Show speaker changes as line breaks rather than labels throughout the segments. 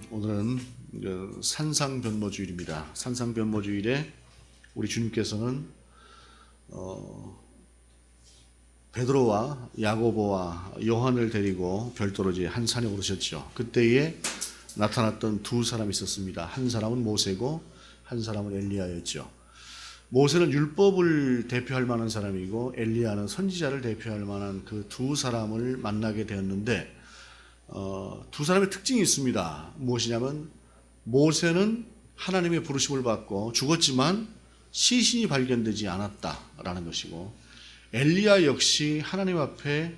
오늘은 산상변모주일입니다. 산상변모주일에 우리 주님께서는 베드로와 야고보와 요한을 데리고 별도로 이제 한 산에 오르셨죠. 그때에 나타났던 두 사람이 있었습니다. 한 사람은 모세고 한 사람은 엘리야였죠. 모세는 율법을 대표할 만한 사람이고 엘리야는 선지자를 대표할 만한 그 두 사람을 만나게 되었는데 두 사람의 특징이 있습니다. 무엇이냐면 모세는 하나님의 부르심을 받고 죽었지만 시신이 발견되지 않았다라는 것이고, 엘리야 역시 하나님 앞에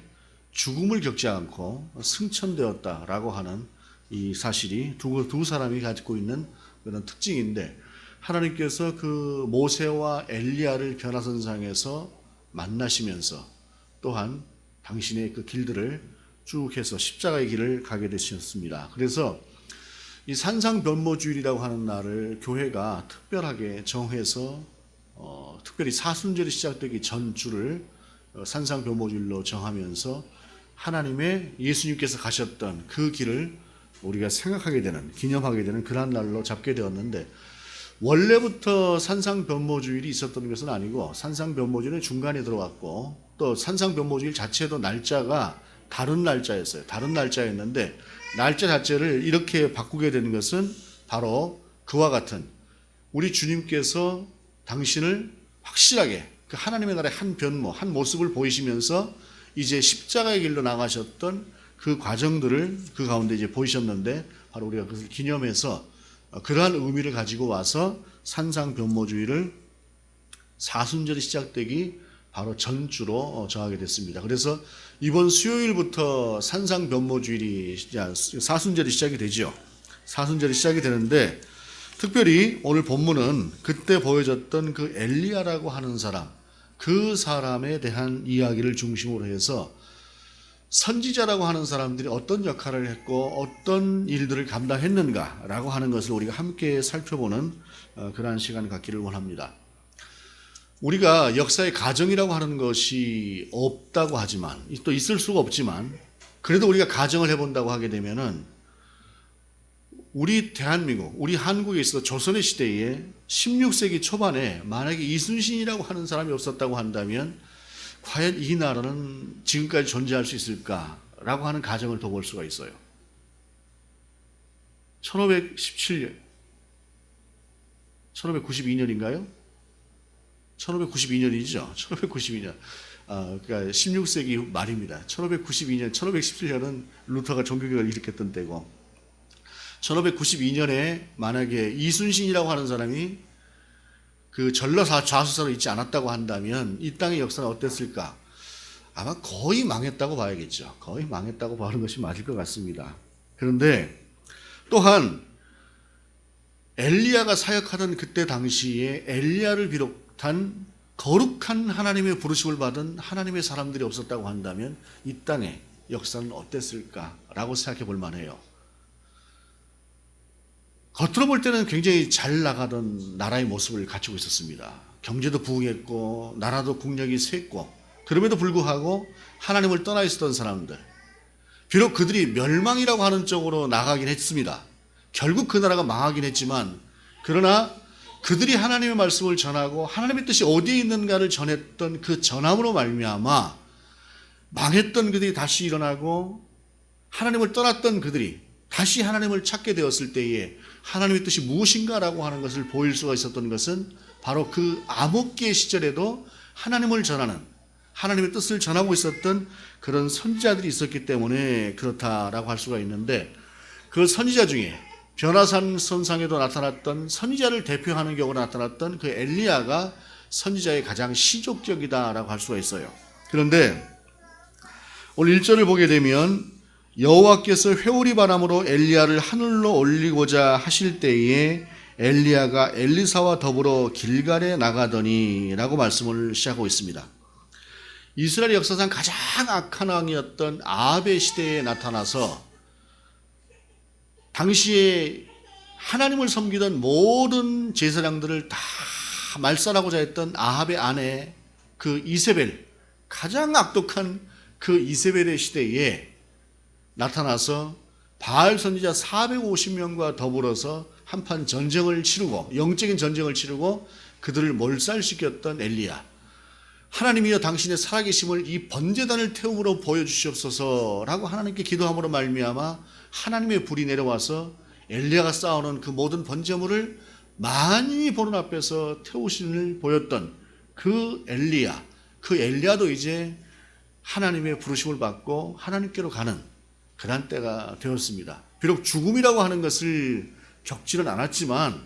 죽음을 겪지 않고 승천되었다라고 하는 이 사실이 두 사람이 가지고 있는 그런 특징인데, 하나님께서 그 모세와 엘리야를 변화선상에서 만나시면서 또한 당신의 그 길들을 쭉 해서 십자가의 길을 가게 되셨습니다. 그래서 이 산상변모주일이라고 하는 날을 교회가 특별하게 정해서 특별히 사순절이 시작되기 전 주를 산상변모주일로 정하면서 하나님의 예수님께서 가셨던 그 길을 우리가 생각하게 되는, 기념하게 되는 그런 날로 잡게 되었는데, 원래부터 산상변모주일이 있었던 것은 아니고 산상변모주일은 중간에 들어왔고, 또 산상변모주일 자체도 날짜가 다른 날짜였어요. 다른 날짜였는데 날짜 자체를 이렇게 바꾸게 되는 것은 바로 그와 같은, 우리 주님께서 당신을 확실하게 그 하나님의 나라의 한 변모, 한 모습을 보이시면서 이제 십자가의 길로 나가셨던 그 과정들을 그 가운데 이제 보이셨는데, 바로 우리가 그것을 기념해서 그러한 의미를 가지고 와서 산상변모주일을 사순절이 시작되기 바로 전주로 정하게 됐습니다. 그래서 이번 수요일부터 산상변모주일이 사순절이 시작이 되죠. 사순절이 시작이 되는데, 특별히 오늘 본문은 그때 보여졌던 그 엘리야라고 하는 사람, 그 사람에 대한 이야기를 중심으로 해서 선지자라고 하는 사람들이 어떤 역할을 했고 어떤 일들을 감당했는가라고 하는 것을 우리가 함께 살펴보는 그러한 시간을 갖기를 원합니다. 우리가 역사의 가정이라고 하는 것이 없다고 하지만, 또 있을 수가 없지만, 그래도 우리가 가정을 해본다고 하게 되면은 우리 대한민국, 우리 한국에 있어 조선의 시대에 16세기 초반에 만약에 이순신이라고 하는 사람이 없었다고 한다면 과연 이 나라는 지금까지 존재할 수 있을까라고 하는 가정을 더 볼 수가 있어요. 1517년, 1592년인가요? 1592년이죠. 1592년. 그러니까 16세기 말입니다. 1592년, 1517년은 루터가 종교개혁을 일으켰던 때고, 1592년에 만약에 이순신이라고 하는 사람이 그 전라 좌수사로 있지 않았다고 한다면 이 땅의 역사는 어땠을까? 아마 거의 망했다고 봐야겠죠. 거의 망했다고 보는 것이 맞을 것 같습니다. 그런데 또한 엘리야가 사역하던 그때 당시에 엘리야를 비롯한 거룩한 하나님의 부르심을 받은 하나님의 사람들이 없었다고 한다면 이 땅의 역사는 어땠을까라고 생각해 볼 만해요. 겉으로 볼 때는 굉장히 잘 나가던 나라의 모습을 갖추고 있었습니다. 경제도 부흥했고 나라도 국력이 셌고, 그럼에도 불구하고 하나님을 떠나 있었던 사람들, 비록 그들이 멸망이라고 하는 쪽으로 나가긴 했습니다. 결국 그 나라가 망하긴 했지만, 그러나 그들이 하나님의 말씀을 전하고 하나님의 뜻이 어디에 있는가를 전했던 그 전함으로 말미암아 망했던 그들이 다시 일어나고, 하나님을 떠났던 그들이 다시 하나님을 찾게 되었을 때에 하나님의 뜻이 무엇인가라고 하는 것을 보일 수가 있었던 것은 바로 그 암흑기의 시절에도 하나님을 전하는, 하나님의 뜻을 전하고 있었던 그런 선지자들이 있었기 때문에 그렇다라고 할 수가 있는데, 그 선지자 중에 변화산선상에도 나타났던, 선지자를 대표하는 경우로 나타났던 그 엘리야가 선지자의 가장 시족적이다라고 할 수가 있어요. 그런데 오늘 1절을 보게 되면 여호와께서 회오리 바람으로 엘리야를 하늘로 올리고자 하실 때에 엘리야가 엘리사와 더불어 길갈에 나가더니 라고 말씀을 시작하고 있습니다. 이스라엘 역사상 가장 악한 왕이었던 아합의 시대에 나타나서 당시에 하나님을 섬기던 모든 제사장들을 다 말살하고자 했던 아합의 아내 그 이세벨, 가장 악독한 그 이세벨의 시대에 나타나서 바알 선지자 450명과 더불어서 한판 전쟁을 치르고 영적인 전쟁을 치르고 그들을 몰살시켰던 엘리야. 하나님이여 당신의 살아계심을 이 번제단을 태움으로 보여주시옵소서라고 하나님께 기도함으로 말미암아 하나님의 불이 내려와서 엘리야가 쌓아놓은 그 모든 번제물을 만인이 보는 앞에서 태우신을 보였던 그 엘리야, 그 엘리야도 이제 하나님의 부르심을 받고 하나님께로 가는 그런 때가 되었습니다. 비록 죽음이라고 하는 것을 겪지는 않았지만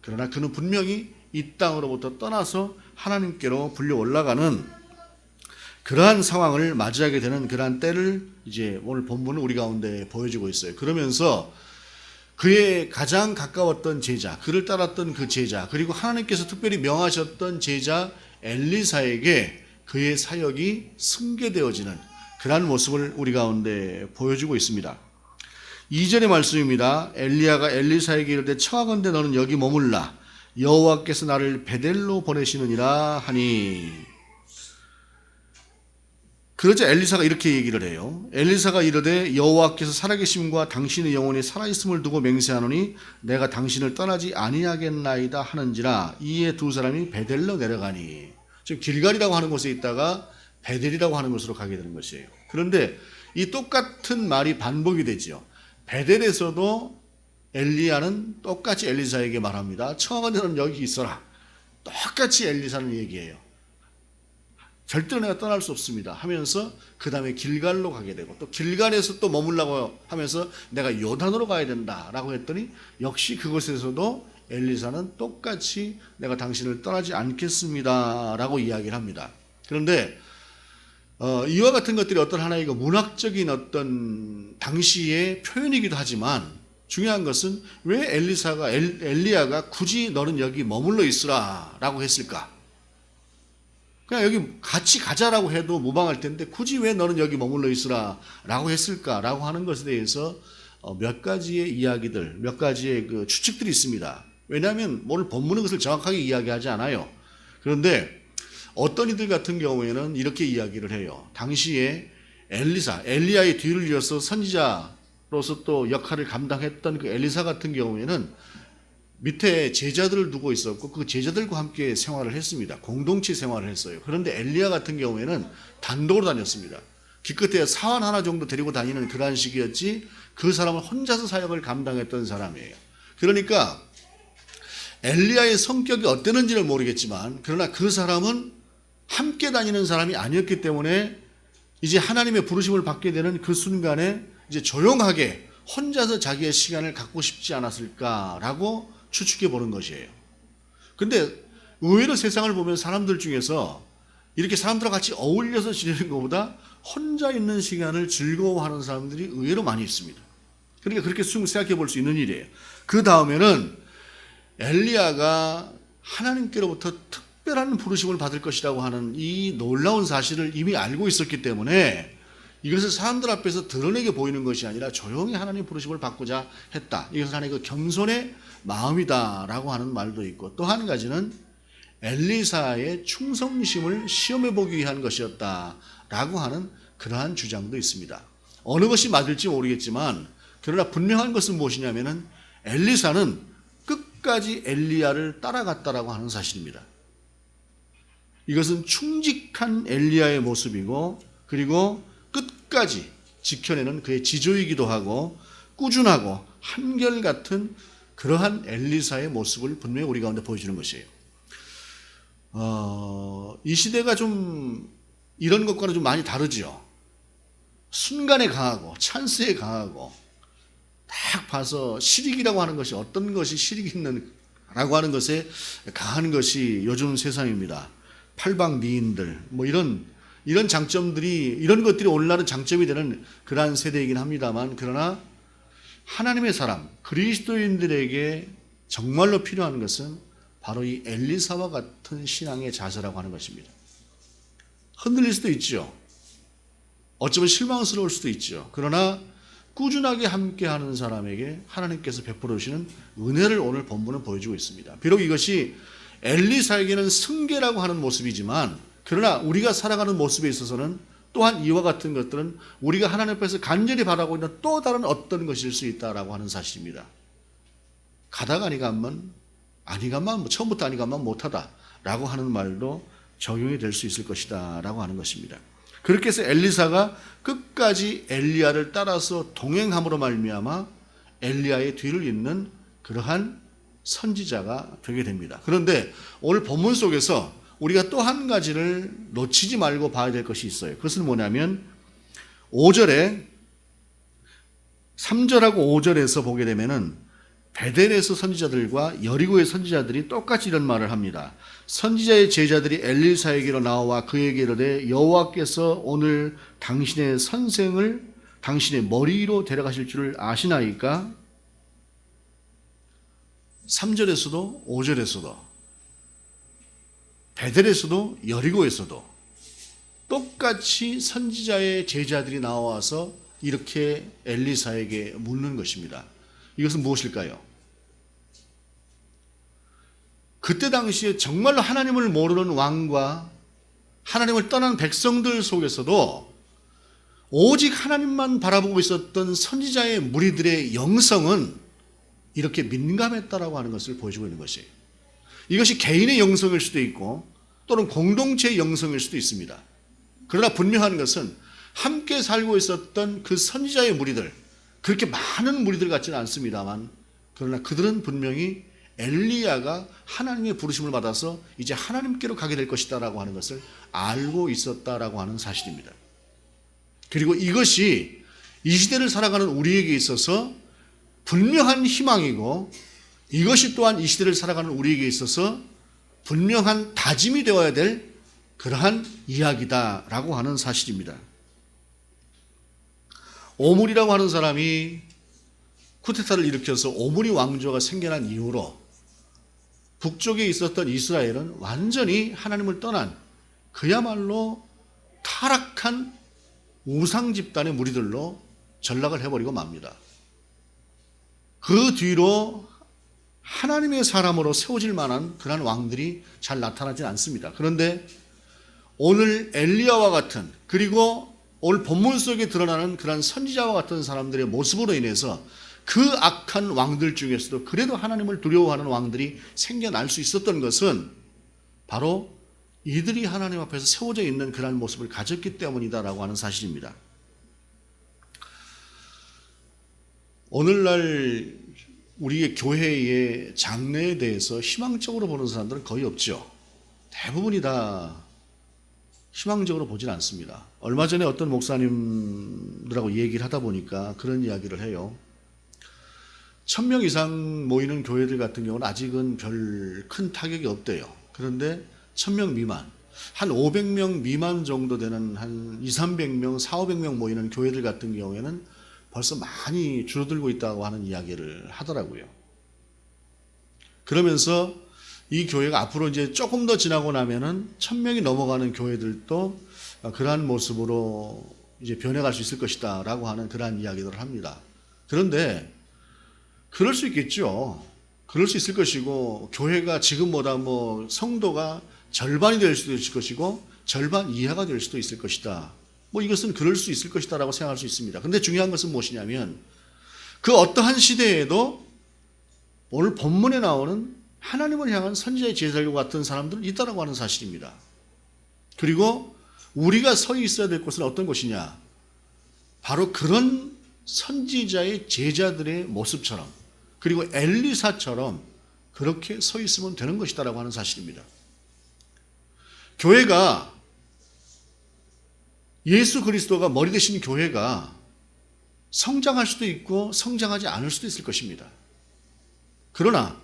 그러나 그는 분명히 이 땅으로부터 떠나서 하나님께로 불려 올라가는 그러한 상황을 맞이하게 되는 그러한 때를 이제 오늘 본문은 우리 가운데 보여주고 있어요. 그러면서 그의 가장 가까웠던 제자, 그를 따랐던 그 제자, 그리고 하나님께서 특별히 명하셨던 제자 엘리사에게 그의 사역이 승계되어지는 그러한 모습을 우리 가운데 보여주고 있습니다. 2절의 말씀입니다. 엘리야가 엘리사에게 이르되 청하건대 너는 여기 머물라 여호와께서 나를 베델로 보내시느니라 하니. 그러자 엘리사가 이렇게 얘기를 해요. 엘리사가 이르되 여호와께서 살아계심과 당신의 영혼이 살아있음을 두고 맹세하노니 내가 당신을 떠나지 아니하겠나이다 하는지라. 이에 두 사람이 베델로 내려가니. 즉 길갈이라고 하는 곳에 있다가 베델이라고 하는 곳으로 가게 되는 것이에요. 그런데 이 똑같은 말이 반복이 되지요. 베델에서도 엘리야는 똑같이 엘리사에게 말합니다. 청하건대 너는 여기 있어라. 똑같이 엘리사는 얘기해요. 절대로 내가 떠날 수 없습니다 하면서 그 다음에 길갈로 가게 되고 또 길갈에서 또 머물라고 하면서 내가 요단으로 가야 된다라고 했더니 역시 그곳에서도 엘리사는 똑같이 내가 당신을 떠나지 않겠습니다라고 이야기를 합니다. 그런데 이와 같은 것들이 어떤 하나의 문학적인 어떤 당시의 표현이기도 하지만 중요한 것은 왜 엘리야가 굳이 너는 여기 머물러 있으라라고 했을까? 그냥 여기 같이 가자라고 해도 무방할 텐데 굳이 왜 너는 여기 머물러 있으라라고 했을까라고 하는 것에 대해서 몇 가지의 이야기들, 몇 가지의 그 추측들이 있습니다. 왜냐하면 오늘 본문은 그것을 정확하게 이야기하지 않아요. 그런데 어떤 이들 같은 경우에는 이렇게 이야기를 해요. 당시에 엘리야의 뒤를 이어서 선지자로서 또 역할을 감당했던 그 엘리사 같은 경우에는 밑에 제자들을 두고 있었고 그 제자들과 함께 생활을 했습니다. 공동체 생활을 했어요. 그런데 엘리야 같은 경우에는 단독으로 다녔습니다. 기껏해야 사환 하나 정도 데리고 다니는 그러한 식이었지 그 사람은 혼자서 사역을 감당했던 사람이에요. 그러니까 엘리야의 성격이 어땠는지는 모르겠지만 그러나 그 사람은 함께 다니는 사람이 아니었기 때문에 이제 하나님의 부르심을 받게 되는 그 순간에 이제 조용하게 혼자서 자기의 시간을 갖고 싶지 않았을까라고 추측해 보는 것이에요. 근데 의외로 세상을 보면 사람들 중에서 이렇게 사람들과 같이 어울려서 지내는 것보다 혼자 있는 시간을 즐거워하는 사람들이 의외로 많이 있습니다. 그러니까 그렇게 생각해 볼 수 있는 일이에요. 그 다음에는 엘리야가 하나님께로부터 특별한 부르심을 받을 것이라고 하는 이 놀라운 사실을 이미 알고 있었기 때문에 이것을 사람들 앞에서 드러내게 보이는 것이 아니라 조용히 하나님 부르심을 받고자 했다. 이것은 하나님의 겸손의 마음이다라고 하는 말도 있고 또 한 가지는 엘리사의 충성심을 시험해 보기 위한 것이었다라고 하는 그러한 주장도 있습니다. 어느 것이 맞을지 모르겠지만 그러나 분명한 것은 무엇이냐면은 엘리사는 끝까지 엘리야를 따라갔다라고 하는 사실입니다. 이것은 충직한 엘리야의 모습이고 그리고 끝까지 지켜내는 그의 지조이기도 하고 꾸준하고 한결같은 그러한 엘리사의 모습을 분명히 우리 가운데 보여주는 것이에요. 이 시대가 좀 이런 것과는 좀 많이 다르죠. 순간에 강하고 찬스에 강하고 딱 봐서 실익이라고 하는 것이 어떤 것이 실익이 있는라고 하는 것에 강한 것이 요즘 세상입니다. 팔방미인들 뭐 이런 장점들이 이런 것들이 오늘날은 장점이 되는 그러한 세대이긴 합니다만 그러나 하나님의 사람 그리스도인들에게 정말로 필요한 것은 바로 이 엘리사와 같은 신앙의 자세라고 하는 것입니다. 흔들릴 수도 있죠. 어쩌면 실망스러울 수도 있죠. 그러나 꾸준하게 함께하는 사람에게 하나님께서 베풀어 주시는 은혜를 오늘 본문은 보여주고 있습니다. 비록 이것이 엘리사에게는 승계라고 하는 모습이지만 그러나 우리가 살아가는 모습에 있어서는 또한 이와 같은 것들은 우리가 하나님 앞에서 간절히 바라고 있는 또 다른 어떤 것일 수 있다라고 하는 사실입니다. 가다가 아니가면 처음부터 아니가면 못하다라고 하는 말도 적용이 될 수 있을 것이다라고 하는 것입니다. 그렇게 해서 엘리사가 끝까지 엘리야를 따라서 동행함으로 말미암아 엘리야의 뒤를 잇는 그러한 선지자가 되게 됩니다. 그런데 오늘 본문 속에서 우리가 또 한 가지를 놓치지 말고 봐야 될 것이 있어요. 그것은 뭐냐면 3절하고 5절에서 보게 되면은 베델에서 선지자들과 여리고의 선지자들이 똑같이 이런 말을 합니다. 선지자의 제자들이 엘리사에게로 나와 그에게 이르되 여호와께서 오늘 당신의 선생을 당신의 머리로 데려가실 줄을 아시나이까? 3절에서도 5절에서도 베델에서도 여리고에서도 똑같이 선지자의 제자들이 나와서 이렇게 엘리사에게 묻는 것입니다. 이것은 무엇일까요? 그때 당시에 정말로 하나님을 모르는 왕과 하나님을 떠난 백성들 속에서도 오직 하나님만 바라보고 있었던 선지자의 무리들의 영성은 이렇게 민감했다라고 하는 것을 보여주고 있는 것이에요. 이것이 개인의 영성일 수도 있고 또는 공동체의 영성일 수도 있습니다. 그러나 분명한 것은 함께 살고 있었던 그 선지자의 무리들, 그렇게 많은 무리들 같지는 않습니다만 그러나 그들은 분명히 엘리야가 하나님의 부르심을 받아서 이제 하나님께로 가게 될 것이다라고 하는 것을 알고 있었다라고 하는 사실입니다. 그리고 이것이 이 시대를 살아가는 우리에게 있어서 분명한 희망이고 이것이 또한 이 시대를 살아가는 우리에게 있어서 분명한 다짐이 되어야 될 그러한 이야기다라고 하는 사실입니다. 오므리라고 하는 사람이 쿠데타를 일으켜서 오므리 왕조가 생겨난 이후로 북쪽에 있었던 이스라엘은 완전히 하나님을 떠난 그야말로 타락한 우상 집단의 무리들로 전락을 해버리고 맙니다. 그 뒤로 하나님의 사람으로 세워질 만한 그런 왕들이 잘 나타나지 않습니다. 그런데 오늘 엘리야와 같은 그리고 오늘 본문 속에 드러나는 그런 선지자와 같은 사람들의 모습으로 인해서 그 악한 왕들 중에서도 그래도 하나님을 두려워하는 왕들이 생겨날 수 있었던 것은 바로 이들이 하나님 앞에서 세워져 있는 그런 모습을 가졌기 때문이다라고 하는 사실입니다. 오늘날 우리의 교회의 장래에 대해서 희망적으로 보는 사람들은 거의 없죠. 대부분이 다 희망적으로 보진 않습니다. 얼마 전에 어떤 목사님들하고 얘기를 하다 보니까 그런 이야기를 해요. 1000명 이상 모이는 교회들 같은 경우는 아직은 별 큰 타격이 없대요. 그런데 1000명 미만, 한 500명 미만 정도 되는 한 200~300명, 400~500명 모이는 교회들 같은 경우에는 벌써 많이 줄어들고 있다고 하는 이야기를 하더라고요. 그러면서 이 교회가 앞으로 이제 조금 더 지나고 나면은 1000명이 넘어가는 교회들도 그러한 모습으로 이제 변해갈 수 있을 것이다라고 하는 그러한 이야기들을 합니다. 그런데 그럴 수 있겠죠. 그럴 수 있을 것이고 교회가 지금보다 성도가 절반이 될 수도 있을 것이고 절반 이하가 될 수도 있을 것이다. 이것은 그럴 수 있을 것이다라고 생각할 수 있습니다. 그런데 중요한 것은 무엇이냐면 그 어떠한 시대에도 오늘 본문에 나오는 하나님을 향한 선지자의 제자들과 같은 사람들은 있다라고 하는 사실입니다. 그리고 우리가 서 있어야 될 곳은 어떤 곳이냐? 바로 그런 선지자의 제자들의 모습처럼 그리고 엘리사처럼 그렇게 서 있으면 되는 것이다라고 하는 사실입니다. 교회가 예수 그리스도가 머리 되신 교회가 성장할 수도 있고 성장하지 않을 수도 있을 것입니다. 그러나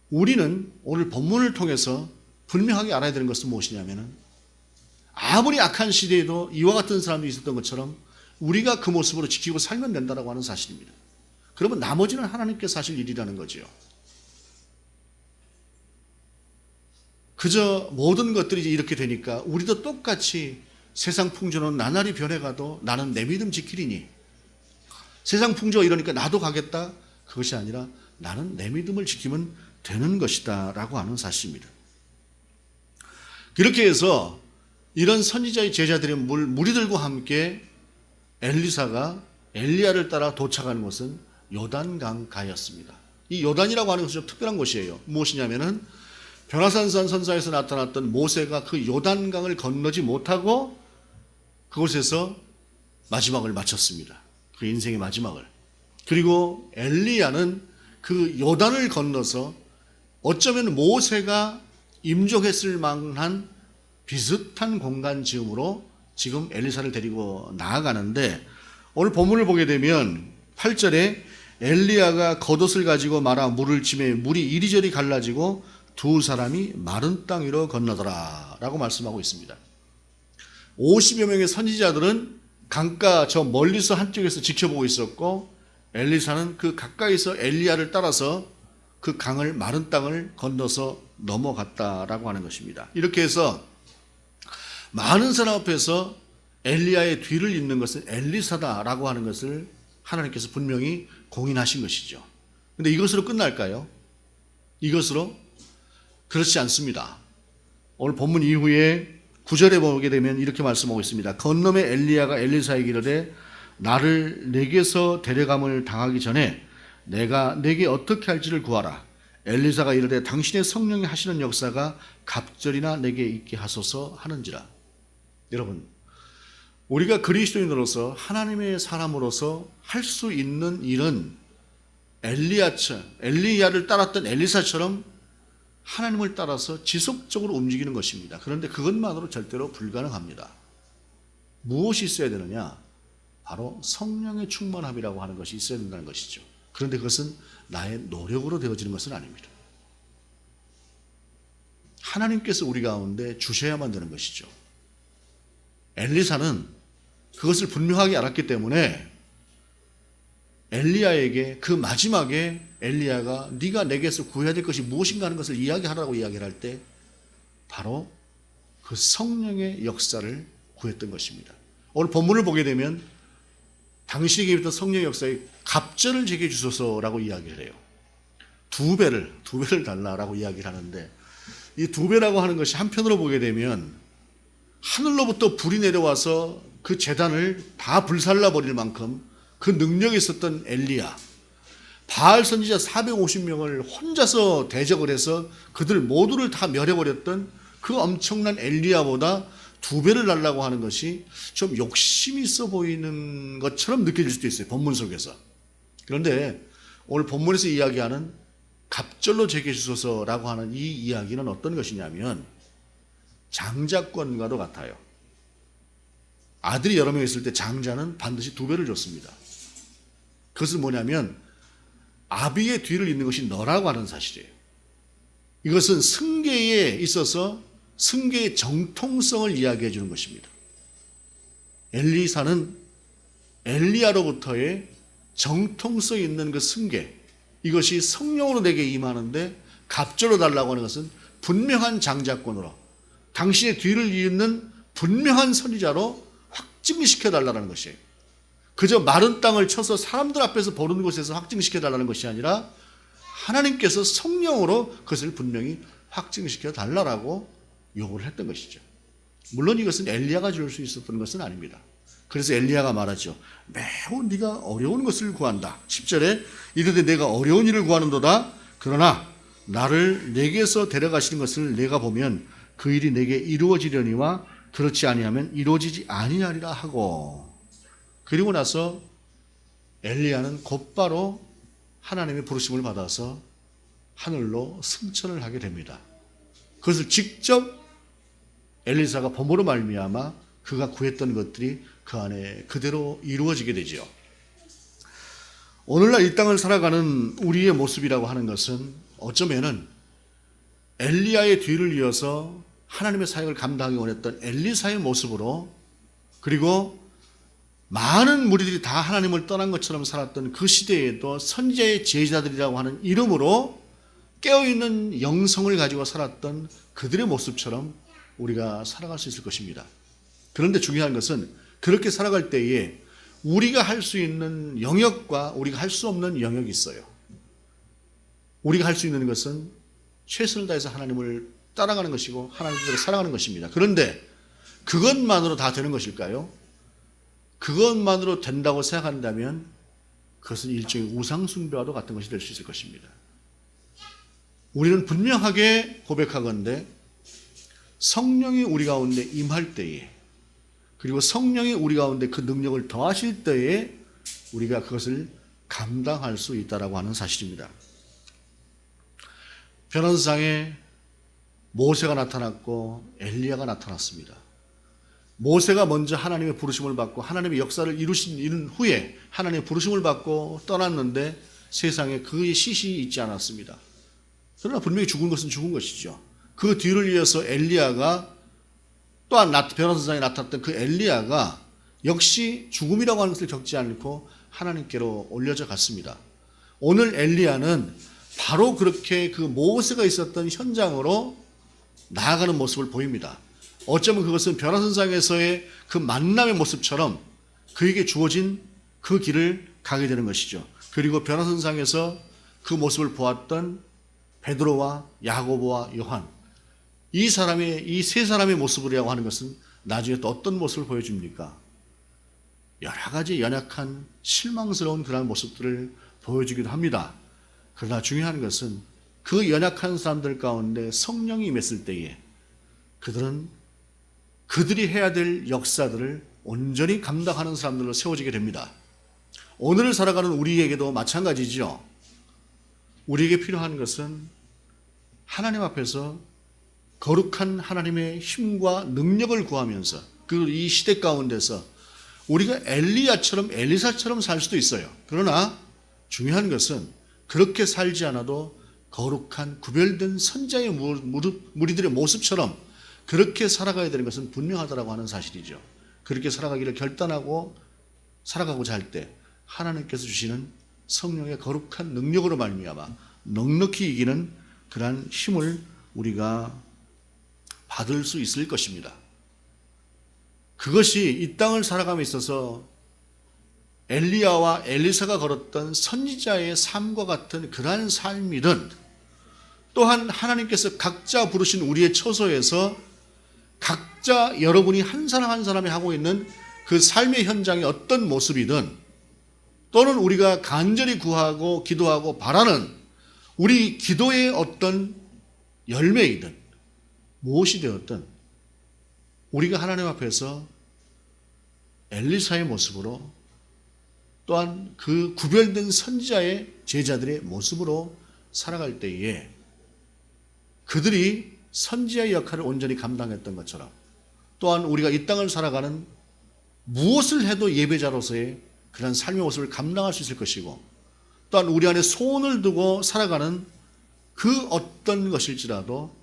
우리는 오늘 본문을 통해서 분명하게 알아야 되는 것은 무엇이냐면 아무리 악한 시대에도 이와 같은 사람들이 있었던 것처럼 우리가 그 모습으로 지키고 살면 된다고 하는 사실입니다. 그러면 나머지는 하나님께서 하실 일이라는 거죠. 그저 모든 것들이 이렇게 되니까 우리도 똑같이 세상 풍조는 나날이 변해가도 나는 내 믿음 지키리니 세상 풍조가 이러니까 나도 가겠다. 그것이 아니라 나는 내 믿음을 지키면 되는 것이다 라고 하는 사실입니다. 그렇게 해서 이런 선지자의 제자들의 무리들과 함께 엘리사가 엘리야를 따라 도착하는 곳은 요단강가였습니다. 이 요단이라고 하는 것은 좀 특별한 곳이에요. 무엇이냐면은 변화산산 선사에서 나타났던 모세가 그 요단강을 건너지 못하고 그곳에서 마지막을 마쳤습니다. 그 인생의 마지막을. 그리고 엘리야는 그 요단을 건너서 어쩌면 모세가 임종했을 만한 비슷한 공간 지음으로 지금 엘리사를 데리고 나아가는데, 오늘 본문을 보게 되면 8절에 엘리야가 겉옷을 가지고 말아 물을 치매 물이 이리저리 갈라지고 두 사람이 마른 땅 위로 건너더라 라고 말씀하고 있습니다. 50여 명의 선지자들은 강가 저 멀리서 한쪽에서 지켜보고 있었고, 엘리사는 그 가까이서 엘리야를 따라서 그 강을, 마른 땅을 건너서 넘어갔다라고 하는 것입니다. 이렇게 해서 많은 사람 앞에서 엘리야의 뒤를 잇는 것은 엘리사다라고 하는 것을 하나님께서 분명히 공인하신 것이죠. 그런데 이것으로 끝날까요? 이것으로? 그렇지 않습니다. 오늘 본문 이후에 9절에 보게 되면 이렇게 말씀하고 있습니다. 건너매 엘리야가 엘리사에게 이르되 나를 내게서 데려감을 당하기 전에 내가 내게 어떻게 할지를 구하라. 엘리사가 이르되 당신의 성령이 하시는 역사가 갑절이나 내게 있게 하소서 하는지라. 여러분, 우리가 그리스도인으로서 하나님의 사람으로서 할 수 있는 일은 엘리야를 따랐던 엘리사처럼 하나님을 따라서 지속적으로 움직이는 것입니다. 그런데 그것만으로 절대로 불가능합니다. 무엇이 있어야 되느냐? 바로 성령의 충만함이라고 하는 것이 있어야 된다는 것이죠. 그런데 그것은 나의 노력으로 되어지는 것은 아닙니다. 하나님께서 우리 가운데 주셔야만 되는 것이죠. 엘리사는 그것을 분명하게 알았기 때문에 엘리야에게 그 마지막에 엘리야가 네가 내게서 구해야 될 것이 무엇인가 하는 것을 이야기하라고 이야기를 할 때 바로 그 성령의 역사를 구했던 것입니다. 오늘 본문을 보게 되면 당신에게 있던 성령의 역사에 갑절을 제게 주소서라고 이야기를 해요. 두 배를 달라라고 이야기를 하는데, 이 두 배라고 하는 것이 한편으로 보게 되면 하늘로부터 불이 내려와서 그 제단을 다 불살라 버릴 만큼 그 능력이 있었던 엘리야, 바알 선지자 450명을 혼자서 대적을 해서 그들 모두를 다 멸해버렸던 그 엄청난 엘리야보다 두 배를 달라고 하는 것이 좀 욕심이 있어 보이는 것처럼 느껴질 수도 있어요, 본문 속에서. 그런데 오늘 본문에서 이야기하는 갑절로 제게 주소서라고 하는 이 이야기는 어떤 것이냐면 장자권과도 같아요. 아들이 여러 명 있을 때 장자는 반드시 두 배를 줬습니다. 그것은 뭐냐면 아비의 뒤를 잇는 것이 너라고 하는 사실이에요. 이것은 승계에 있어서 승계의 정통성을 이야기해 주는 것입니다. 엘리사는 엘리야로부터의 정통성이 있는 그 승계, 이것이 성령으로 내게 임하는데 갑절로 달라고 하는 것은 분명한 장자권으로 당신의 뒤를 잇는 분명한 선지자로 확증시켜 달라는 것이에요. 그저 마른 땅을 쳐서 사람들 앞에서 보는 곳에서 확증시켜 달라는 것이 아니라 하나님께서 성령으로 그것을 분명히 확증시켜 달라고 요구를 했던 것이죠. 물론 이것은 엘리야가 줄 수 있었던 것은 아닙니다. 그래서 엘리야가 말하죠. 매우 네가 어려운 것을 구한다. 10절에 이르되 내가 어려운 일을 구하는도다. 그러나 나를 내게서 데려가시는 것을 내가 보면 그 일이 내게 이루어지려니와 그렇지 아니하면 이루어지지 아니하리라 하고, 그리고 나서 엘리야는 곧바로 하나님의 부르심을 받아서 하늘로 승천을 하게 됩니다. 그것을 직접 엘리사가 범으로 말미암아 그가 구했던 것들이 그 안에 그대로 이루어지게 되죠. 오늘날 이 땅을 살아가는 우리의 모습이라고 하는 것은 어쩌면은 엘리야의 뒤를 이어서 하나님의 사역을 감당하기 원했던 엘리사의 모습으로, 그리고 많은 무리들이 다 하나님을 떠난 것처럼 살았던 그 시대에도 선지자의 제자들이라고 하는 이름으로 깨어있는 영성을 가지고 살았던 그들의 모습처럼 우리가 살아갈 수 있을 것입니다. 그런데 중요한 것은 그렇게 살아갈 때에 우리가 할 수 있는 영역과 우리가 할 수 없는 영역이 있어요. 우리가 할 수 있는 것은 최선을 다해서 하나님을 따라가는 것이고 하나님께로 살아가는 것입니다. 그런데 그것만으로 다 되는 것일까요? 그것만으로 된다고 생각한다면 그것은 일종의 우상숭배와도 같은 것이 될 수 있을 것입니다. 우리는 분명하게 고백하건대 성령이 우리 가운데 임할 때에, 그리고 성령이 우리 가운데 그 능력을 더하실 때에 우리가 그것을 감당할 수 있다라고 하는 사실입니다. 변화서상에 모세가 나타났고 엘리야가 나타났습니다. 모세가 먼저 하나님의 부르심을 받고 하나님의 역사를 이룬 후에 하나님의 부르심을 받고 떠났는데 세상에 그의 시신이 있지 않았습니다. 그러나 분명히 죽은 것은 죽은 것이죠. 그 뒤를 이어서 엘리야가, 또한 변화서상에 나타났던 그 엘리야가 역시 죽음이라고 하는 것을 겪지 않고 하나님께로 올려져 갔습니다. 오늘 엘리야는 바로 그렇게 그 모세가 있었던 현장으로 나아가는 모습을 보입니다. 어쩌면 그것은 변화선상에서의 그 만남의 모습처럼 그에게 주어진 그 길을 가게 되는 것이죠. 그리고 변화선상에서 그 모습을 보았던 베드로와 야고보와 요한, 이 세 사람의 모습이라고 하는 것은 나중에 또 어떤 모습을 보여줍니까? 여러 가지 연약한 실망스러운 그런 모습들을 보여주기도 합니다. 그러나 중요한 것은 그 연약한 사람들 가운데 성령이 임했을 때에 그들은 그들이 해야 될 역사들을 온전히 감당하는 사람들로 세워지게 됩니다. 오늘을 살아가는 우리에게도 마찬가지죠. 우리에게 필요한 것은 하나님 앞에서 거룩한 하나님의 힘과 능력을 구하면서 그 이 시대 가운데서 우리가 엘리야처럼 엘리사처럼 살 수도 있어요. 그러나 중요한 것은 그렇게 살지 않아도 거룩한 구별된 선자의 무리들의 모습처럼 그렇게 살아가야 되는 것은 분명하다고 하는 사실이죠. 그렇게 살아가기를 결단하고 살아가고자 할 때 하나님께서 주시는 성령의 거룩한 능력으로 말미암아 넉넉히 이기는 그러한 힘을 우리가 받을 수 있을 것입니다. 그것이 이 땅을 살아감에 있어서 엘리야와 엘리사가 걸었던 선지자의 삶과 같은 그러한 삶이든, 또한 하나님께서 각자 부르신 우리의 처소에서 각자 여러분이 한 사람 한 사람이 하고 있는 그 삶의 현장의 어떤 모습이든, 또는 우리가 간절히 구하고 기도하고 바라는 우리 기도의 어떤 열매이든 무엇이 되었든 우리가 하나님 앞에서 엘리사의 모습으로, 또한 그 구별된 선지자의 제자들의 모습으로 살아갈 때에 그들이 선지자의 역할을 온전히 감당했던 것처럼, 또한 우리가 이 땅을 살아가는 무엇을 해도 예배자로서의 그런 삶의 모습을 감당할 수 있을 것이고, 또한 우리 안에 소원을 두고 살아가는 그 어떤 것일지라도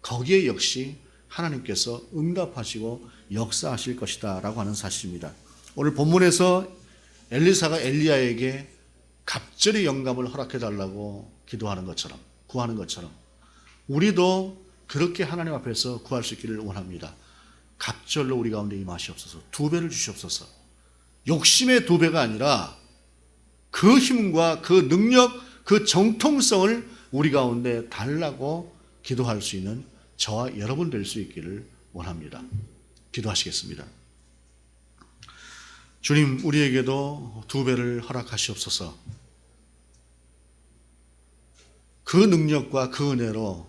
거기에 역시 하나님께서 응답하시고 역사하실 것이다 라고 하는 사실입니다. 오늘 본문에서 엘리사가 엘리야에게 갑절의 영감을 허락해 달라고 기도하는 것처럼, 구하는 것처럼 우리도 그렇게 하나님 앞에서 구할 수 있기를 원합니다. 갑절로 우리 가운데 임하시옵소서. 2배를 주시옵소서. 욕심의 2배가 아니라 그 힘과 그 능력, 그 정통성을 우리 가운데 달라고 기도할 수 있는 저와 여러분 될 수 있기를 원합니다. 기도하시겠습니다. 주님, 우리에게도 2배를 허락하시옵소서. 그 능력과 그 은혜로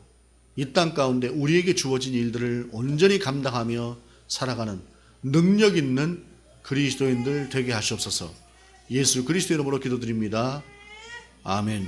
이 땅 가운데 우리에게 주어진 일들을 온전히 감당하며 살아가는 능력 있는 그리스도인들 되게 하시옵소서. 예수 그리스도 이름으로 기도드립니다. 아멘.